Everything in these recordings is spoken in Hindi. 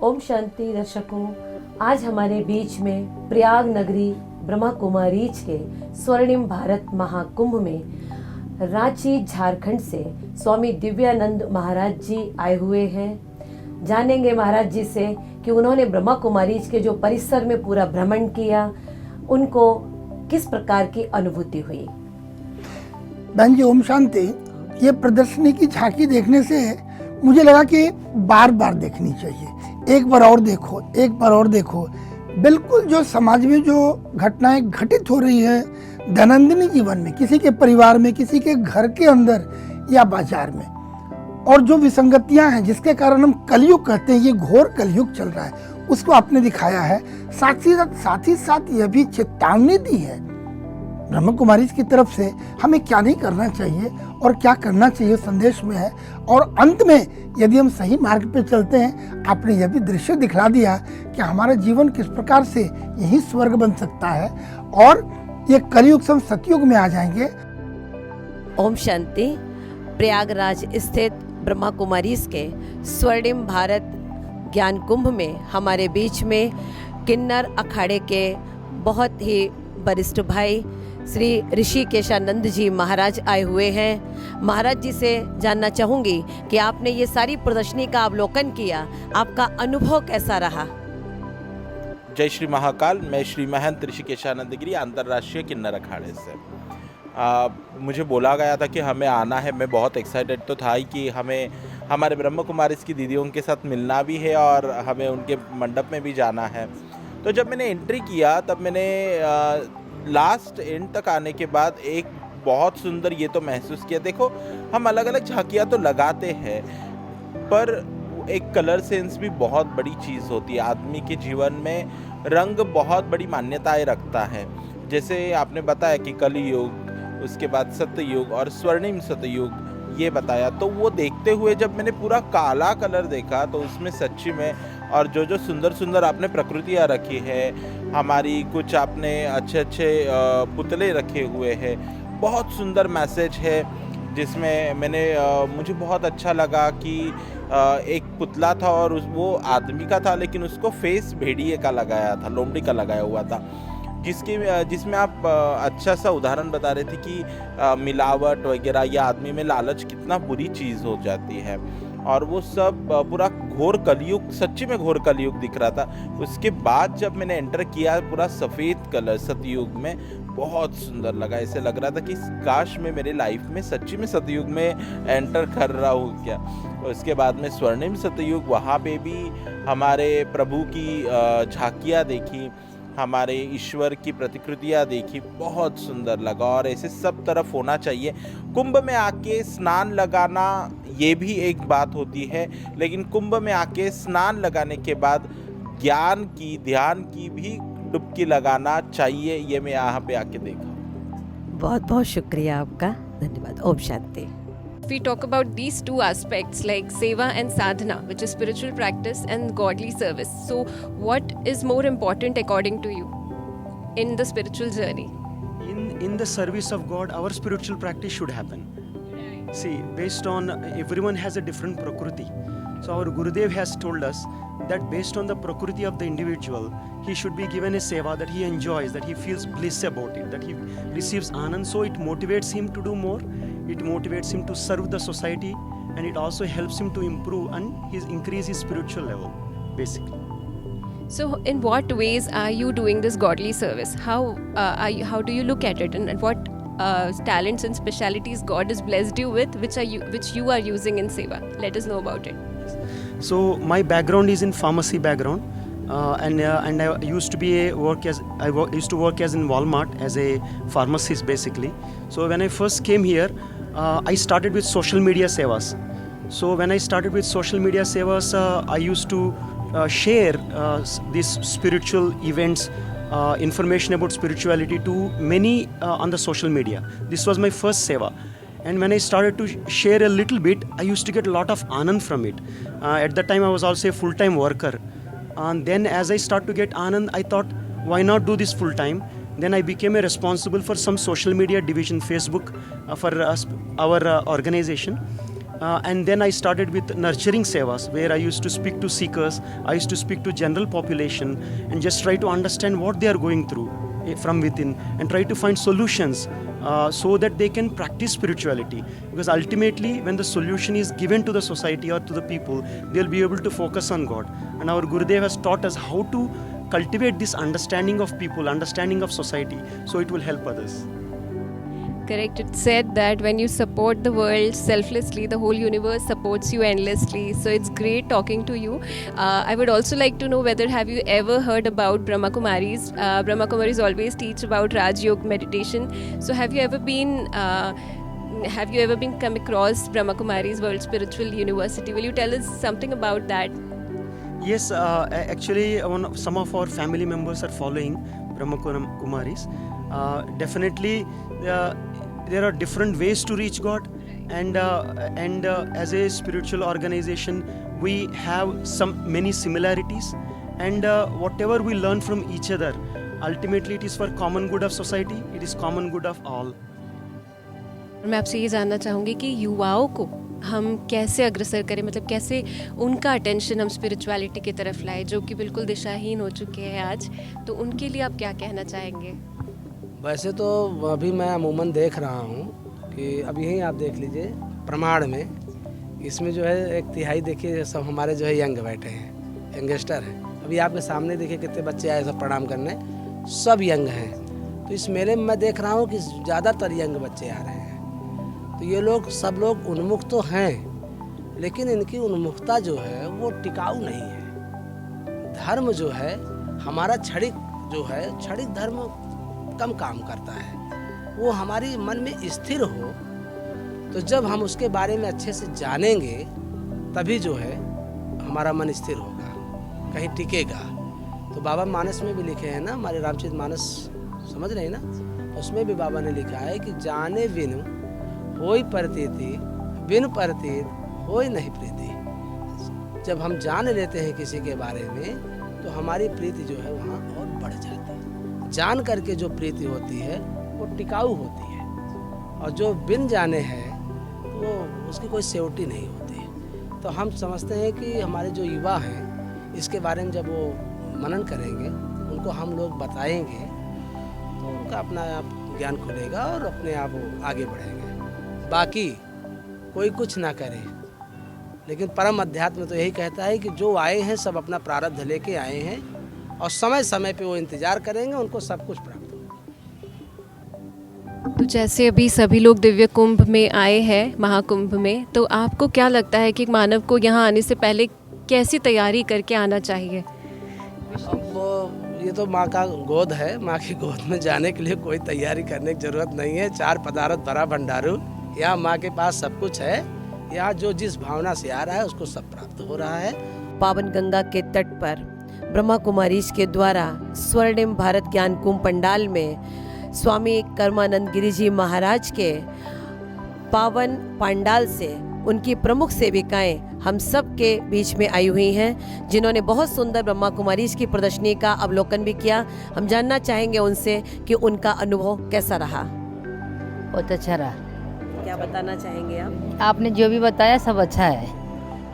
ओम शांति दर्शकों, आज हमारे बीच में प्रयाग नगरी ब्रह्मा कुमारीज के स्वर्णिम भारत महाकुंभ में रांची झारखंड से स्वामी दिव्यानंद महाराज जी आए हुए हैं। जानेंगे महाराज जी से कि उन्होंने ब्रह्मा कुमारीज के जो परिसर में पूरा भ्रमण किया, उनको किस प्रकार की अनुभूति हुई। बहन जी ओम शांति। ये प्रदर्शनी की झांकी देखने से मुझे लगा कि बार बार देखनी चाहिए, एक बार और देखो, एक बार और देखो। बिल्कुल जो समाज में जो घटनाएं घटित हो रही है दैनंदिन जीवन में, किसी के परिवार में, किसी के घर के अंदर या बाजार में, और जो विसंगतियां हैं जिसके कारण हम कलयुग कहते हैं, ये घोर कलयुग चल रहा है, उसको आपने दिखाया है। साथ ही साथ यह भी चेतावनी दी है ब्रह्मा कुमारीज की तरफ से हमें क्या नहीं करना चाहिए और क्या करना चाहिए, संदेश में है। और अंत में यदि हम सही मार्ग पे चलते हैं, आपने यह भी दृश्य दिखला दिया कि हमारा जीवन किस प्रकार से यही स्वर्ग बन सकता है और ये कलयुग से हम सतयुग में आ जाएंगे। ओम शांति। प्रयागराज स्थित ब्रह्मा कुमारीज के स्वर्णिम भारत ज्ञान कुंभ में हमारे बीच में किन्नर अखाड़े के बहुत ही वरिष्ठ भाई श्री ऋषिकेशानंद जी महाराज आए हुए हैं। महाराज जी से जानना चाहूंगी कि आपने ये सारी प्रदर्शनी का अवलोकन किया, आपका अनुभव कैसा रहा। जय श्री महाकाल। मैं श्री महंत ऋषिकेशानंद गिरी अंतर्राष्ट्रीय किन्नर अखाड़े से मुझे बोला गया था कि हमें आना है। मैं बहुत एक्साइटेड तो था ही कि हमें हमारे ब्रह्मा कुमारीज की दीदियों के साथ मिलना भी है और हमें उनके मंडप में भी जाना है। तो जब मैंने एंट्री किया तब मैंने लास्ट एंड तक आने के बाद एक बहुत सुंदर ये तो महसूस किया। देखो, हम अलग अलग झांकियाँ तो लगाते हैं, पर एक कलर सेंस भी बहुत बड़ी चीज़ होती है। आदमी के जीवन में रंग बहुत बड़ी मान्यताएं रखता है। जैसे आपने बताया कि कलयुग, उसके बाद सतयुग और स्वर्णिम सतयुग ये बताया, तो वो देखते हुए जब मैंने पूरा काला कलर देखा तो उसमें सच्ची में, और जो सुंदर सुंदर आपने प्रकृतियाँ रखी है, हमारी कुछ आपने अच्छे पुतले रखे हुए हैं, बहुत सुंदर मैसेज है जिसमें मुझे बहुत अच्छा लगा कि एक पुतला था और वो आदमी का था, लेकिन उसको फेस भेड़िए का लगाया था, लोमड़ी का लगाया हुआ था, जिसमें आप अच्छा सा उदाहरण बता रहे थे कि मिलावट वगैरह या आदमी में लालच कितना बुरी चीज़ हो जाती है, और वो सब पूरा घोर कलयुग, सच्ची में घोर कलयुग दिख रहा था। उसके बाद जब मैंने एंटर किया, पूरा सफ़ेद कलर सतयुग में, बहुत सुंदर लगा। ऐसे लग रहा था कि काश मैं मेरे लाइफ में सच्ची में सतयुग में एंटर कर रहा हूँ क्या। उसके बाद में स्वर्णिम सतयुग, वहाँ पे भी हमारे प्रभु की झांकियाँ देखी, हमारे ईश्वर की प्रतिकृतियाँ देखी, बहुत सुंदर लगा। और ऐसे सब तरफ होना चाहिए। कुंभ में आके स्नान लगाना ये भी एक बात होती है, लेकिन कुंभ में आके स्नान लगाने के बाद ज्ञान की, ध्यान की भी डुबकी लगाना चाहिए। ये मैं यहाँ पे आके देखा। बहुत बहुत शुक्रिया आपका, धन्यवाद। Om Shanti. We talk about these two aspects like seva and sadhana, which is spiritual practice, and godly service. So what is more important according to you in the spiritual journey? In the service of God, our spiritual practice should happen. See, based on everyone has a different prakriti. So our Gurudev has told us that based on the prakriti of the individual, he should be given a seva that he enjoys, that he feels bliss about it, that he receives anand. So it motivates him to do more. It motivates him to serve the society, and it also helps him to improve and increase his spiritual level, basically. So in what ways are you doing this godly service? How do you look at it, and what talents and specialities God has blessed you with, which you are using in seva? Let us know about it. So my background is in pharmacy background, and I used to work as in Walmart as a pharmacist basically. So when I first came here, I started with social media sevas. So when I started with social media sevas, I used to share these spiritual events, information about spirituality to many on the social media. This was my first seva. And when I started to share a little bit, I used to get a lot of anand from it. At that time, I was also a full-time worker. And then as I started to get anand, I thought, why not do this full-time? Then I became responsible for some social media division, Facebook, for our organization. And then I started with nurturing sevas, where I used to speak to seekers, I used to speak to general population, and just try to understand what they are going through from within, and try to find solutions so that they can practice spirituality. Because ultimately, when the solution is given to the society or to the people, they'll be able to focus on God. And our Gurudev has taught us how to cultivate this understanding of people, understanding of society, so it will help others. Correct. It's said that when you support the world selflessly, the whole universe supports you endlessly. So it's great talking to you. I would also like to know whether have you ever heard about Brahma Kumaris? Brahma Kumaris always teach about Raj Yoga meditation. So have you ever been come across Brahma Kumaris World Spiritual University? Will you tell us something about that? Yes, actually, some of our family members are following Brahma Kumaris. Definitely, there are different ways to reach God, and as a spiritual organization, we have many similarities, and whatever we learn from each other, ultimately it is for common good of society. It is common good of all. मैं आपसे ये जानना चाहूँगी कि युवाओं को हम कैसे अग्रसर करें, मतलब कैसे उनका अटेंशन हम स्पिरिचुअलिटी की तरफ लाए, जो कि बिल्कुल दिशाहीन हो चुके हैं आज, तो उनके लिए आप क्या कहना चाहेंगे? वैसे तो अभी मैं अमूमन देख रहा हूँ कि अब यहीं आप देख लीजिए प्रमाण में, इसमें जो है 1/3 देखिए सब हमारे जो है यंग बैठे हैं, यंगस्टर हैं। अभी आपके सामने देखिए कितने बच्चे आए सब प्रणाम करने, सब यंग हैं। तो इस मेले में मैं देख रहा हूँ कि ज़्यादातर यंग बच्चे आ रहे हैं। तो ये लोग सब लोग उन्मुख तो हैं, लेकिन इनकी उन्मुखता जो है वो टिकाऊ नहीं है। धर्म जो है हमारा क्षणिक धर्म कम काम करता है। वो हमारी मन में स्थिर हो, तो जब हम उसके बारे में अच्छे से जानेंगे तभी जो है हमारा मन स्थिर होगा, कहीं टिकेगा। तो बाबा मानस में भी लिखे हैं ना, हमारे रामचरित मानस समझ रहे हैं ना, उसमें भी बाबा ने लिखा है कि जाने बिनु होई प्रतीति, बिन प्रतीत होई नहीं प्रीति। जब हम जान लेते हैं किसी के बारे में तो हमारी प्रीति जो है वहाँ और बढ़ जाती है। जान करके जो प्रीति होती है वो टिकाऊ होती है, और जो बिन जाने हैं वो उसकी कोई सेवटी नहीं होती। तो हम समझते हैं कि हमारे जो युवा हैं इसके बारे में जब वो मनन करेंगे, उनको हम लोग बताएंगे, तो उनका अपना आप ज्ञान खुलेगा और अपने आप वो आगे बढ़ेंगे। बाकी कोई कुछ ना करे, लेकिन परम अध्यात्म तो यही कहता है कि जो आए हैं सब अपना प्रारब्ध लेके आए हैं, और समय समय पे वो इंतजार करेंगे, उनको सब कुछ प्राप्त होगा। तो जैसे अभी सभी लोग दिव्य कुंभ में आए हैं, महाकुंभ में, तो आपको क्या लगता है कि मानव को यहाँ आने से पहले कैसी तैयारी करके आना चाहिए? अब ये तो माँ का गोद है, माँ की गोद में जाने के लिए कोई तैयारी करने की जरूरत नहीं है। 4 पदार्थ भरा भंडारू, यहाँ माँ के पास सब कुछ है। यहाँ जो जिस भावना से आ रहा है उसको सब प्राप्त हो रहा है। पावन गंगा के तट पर ब्रह्मा कुमारीज के द्वारा स्वर्णिम भारत ज्ञान कुंभ पंडाल में स्वामी कर्मानंद गिरी जी महाराज के पावन पंडाल से उनकी प्रमुख सेविकाएं हम सब के बीच में आई हुई हैं, जिन्होंने बहुत सुंदर ब्रह्मा कुमारीज की प्रदर्शनी का अवलोकन भी किया। हम जानना चाहेंगे उनसे कि उनका अनुभव कैसा रहा। बहुत अच्छा रहा। क्या बताना चाहेंगे आप? आपने जो भी बताया सब अच्छा है।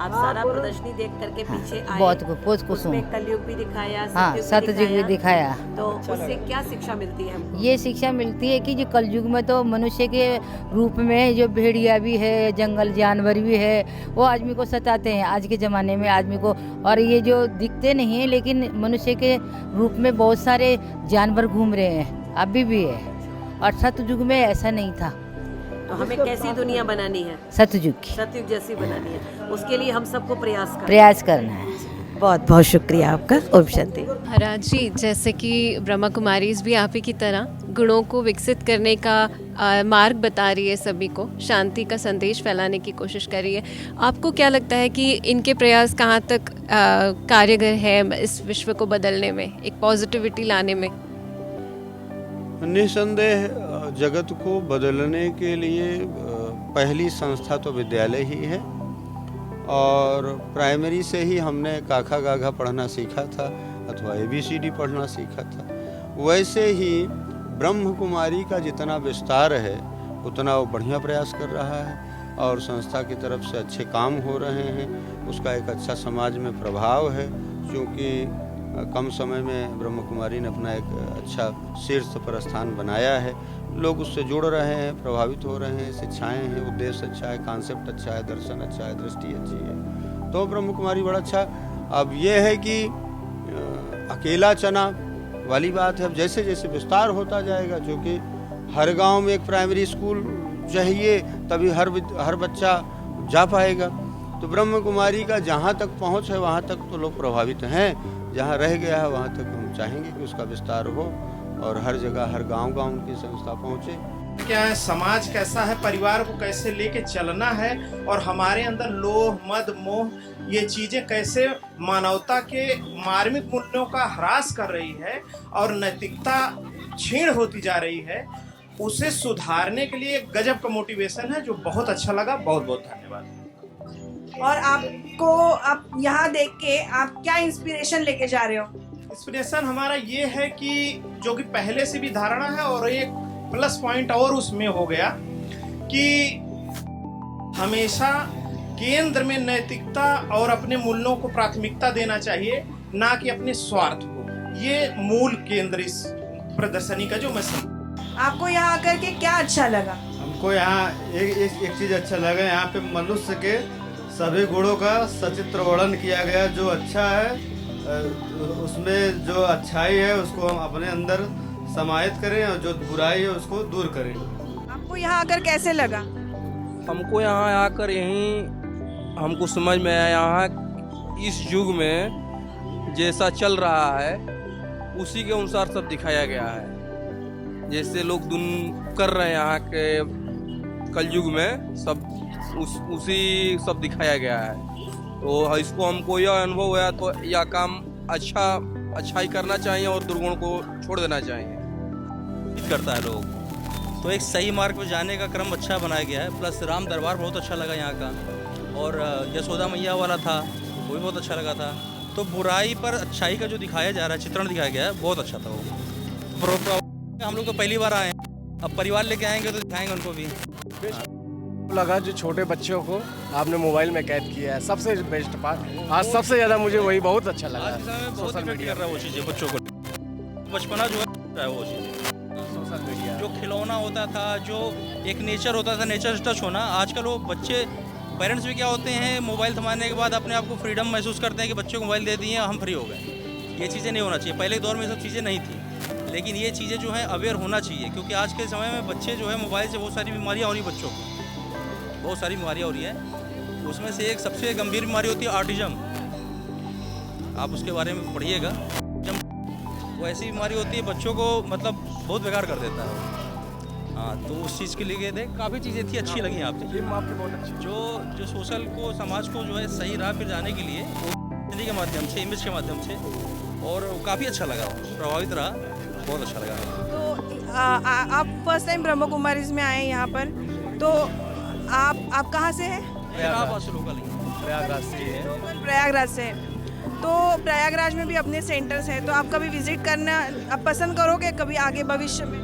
आप सारा प्रदर्शनी देख करके पीछे आए, बहुत कुछ उसमें कलयुग भी दिखाया, हाँ, सतयुग भी दिखाया। तो उससे क्या शिक्षा मिलती है हमको? ये शिक्षा मिलती है कि जो कलयुग में तो मनुष्य के रूप में जो भेड़िया भी है, जंगल जानवर भी है, वो आदमी को सताते हैं आज के ज़माने में आदमी को। और ये जो दिखते नहीं है लेकिन मनुष्य के रूप में बहुत सारे जानवर घूम रहे हैं, अभी भी है। और सतयुग में ऐसा नहीं था। तो हमें कैसी दुनिया बनानी है? सतयुग की, सतयुग जैसी बनानी है। उसके लिए हम सबको प्रयास करना है। बहुत बहुत शुक्रिया आपका। ओम शांति। महाराज जी, जैसे कि ब्रह्मा कुमारीज भी आप ही की तरह गुणों को विकसित करने का मार्ग बता रही है, सभी को शांति का संदेश फैलाने की कोशिश कर रही है, आपको क्या लगता है कि इनके प्रयास कहाँ तक कारगर है इस विश्व को बदलने में, एक पॉजिटिविटी लाने में? निसंदेह जगत को बदलने के लिए पहली संस्था तो विद्यालय ही है, और प्राइमरी से ही हमने काखा गाघा पढ़ना सीखा था अथवा ABCD पढ़ना सीखा था। वैसे ही ब्रह्म कुमारी का जितना विस्तार है उतना वो बढ़िया प्रयास कर रहा है, और संस्था की तरफ से अच्छे काम हो रहे हैं, उसका एक अच्छा समाज में प्रभाव है। क्योंकि कम समय में ब्रह्म कुमारी ने अपना एक अच्छा शीर्ष पर स्थान बनाया है, लोग उससे जुड़ रहे हैं, प्रभावित हो रहे हैं, शिक्षाएँ हैं, उद्देश्य अच्छा है, कॉन्सेप्ट अच्छा है, दर्शन अच्छा है, दृष्टि अच्छी है, तो ब्रह्म कुमारी बड़ा अच्छा। अब ये है कि अकेला चना वाली बात है, अब जैसे जैसे विस्तार होता जाएगा, क्योंकि हर गांव में एक प्राइमरी स्कूल चाहिए, तभी हर बच्चा जा पाएगा। तो ब्रह्म कुमारी का जहाँ तक पहुँच है वहाँ तक तो लोग प्रभावित हैं, जहाँ रह गया है वहाँ तक हम चाहेंगे कि उसका विस्तार हो और हर जगह हर गांव उनकी संस्था पहुँचे। क्या है, समाज कैसा है, परिवार को कैसे लेके चलना है, और हमारे अंदर लोभ मद मोह ये चीजें कैसे मानवता के मार्मिक मूल्यों का ह्रास कर रही है और नैतिकता क्षीण होती जा रही है, उसे सुधारने के लिए एक गजब का मोटिवेशन है, जो बहुत अच्छा लगा। बहुत बहुत धन्यवाद। और आपको आप यहाँ देख के आप क्या इंस्पिरेशन लेके जा रहे हो? इंस्पिरेशन हमारा ये है कि जो कि पहले से भी धारणा है, और एक प्लस पॉइंट और उसमें हो गया कि हमेशा केंद्र में नैतिकता और अपने मूल्यों को प्राथमिकता देना चाहिए, ना कि अपने स्वार्थ को। ये मूल केंद्र इस प्रदर्शनी का जो मैं समझ। आपको यहाँ आकर के क्या अच्छा लगा? हमको यहाँ एक चीज़ अच्छा लगा, यहाँ पे मनुष्य के सभी गुणों का सचित्र वर्णन किया गया। जो अच्छा है उसमें जो अच्छाई है उसको हम अपने अंदर समाहित करें, और जो बुराई है उसको दूर करें। आपको यहाँ आकर कैसे लगा? हमको यहाँ आकर हमको समझ में आया, यहाँ इस युग में जैसा चल रहा है उसी के अनुसार सब दिखाया गया है। जैसे लोग कर रहे हैं यहाँ के कलयुग में सब उसी सब दिखाया गया है। तो इसको हमको यह अनुभव हुआ, तो यह काम अच्छा ही करना चाहिए और दुर्गुण को छोड़ देना चाहिए। करता है लोग, तो एक सही मार्ग पर जाने का क्रम अच्छा बनाया गया है। प्लस राम दरबार बहुत अच्छा लगा यहाँ का, और यशोदा मैया वाला था वो भी बहुत अच्छा लगा था। तो बुराई पर अच्छाई का जो दिखाया जा रहा है, चित्रण दिखाया गया है, बहुत अच्छा था वो। हम लोग तो पहली बार आए हैं, अब परिवार लेके आएंगे तो दिखाएंगे उनको भी। लगा जो छोटे बच्चों को आपने मोबाइल में कैद किया है, सबसे बेस्ट पार्ट। आज सबसे ज़्यादा मुझे वही बहुत अच्छा लगा। आज के समय में बहुत इफेक्ट कर रहा है वो चीज़ें बच्चों को, बचपना जो है वो चीज़ें, सोशल मीडिया जो खिलौना होता था, जो एक नेचर होता था, नेचर से टच होना। आजकल वो बच्चे, पेरेंट्स भी क्या होते हैं, मोबाइल थमाने के बाद अपने आप को फ्रीडम महसूस करते हैं कि बच्चे को मोबाइल दे दिए हम फ्री हो गए। ये चीज़ें नहीं होना चाहिए। पहले दौर में ये सब चीज़ें नहीं थी, लेकिन ये चीज़ें जो है अवेयर होना चाहिए, क्योंकि आज के समय में बच्चे जो है मोबाइल से बहुत सारी बीमारियाँ हो रही हैं, बच्चों को बहुत सारी बीमारियाँ हो रही हैं। उसमें से एक सबसे गंभीर बीमारी होती है ऑटिज्म। आप उसके बारे में पढ़िएगा। वो ऐसी बीमारी होती है बच्चों को मतलब बहुत बेकार कर देता है। हाँ, तो उस चीज़ के लिए गए थे, काफ़ी चीज़ें थी अच्छी लगी यहाँ पे। आपके बहुत अच्छी जो सोशल को, समाज को जो है सही राह पर जाने के लिए हिंदी के माध्यम से, इमेज के माध्यम से, और काफ़ी अच्छा लगा, प्रभावित रहा, बहुत अच्छा लगा। तो आप फर्स्ट टाइम ब्रह्म कुमारीज में आए यहाँ पर, तो आप कहाँ से हैं? प्रयागराज से है। प्रयागराज से। तो प्रयागराज में भी अपने सेंटर्स हैं, तो आप कभी विजिट करना आप पसंद करोगे कभी आगे भविष्य में?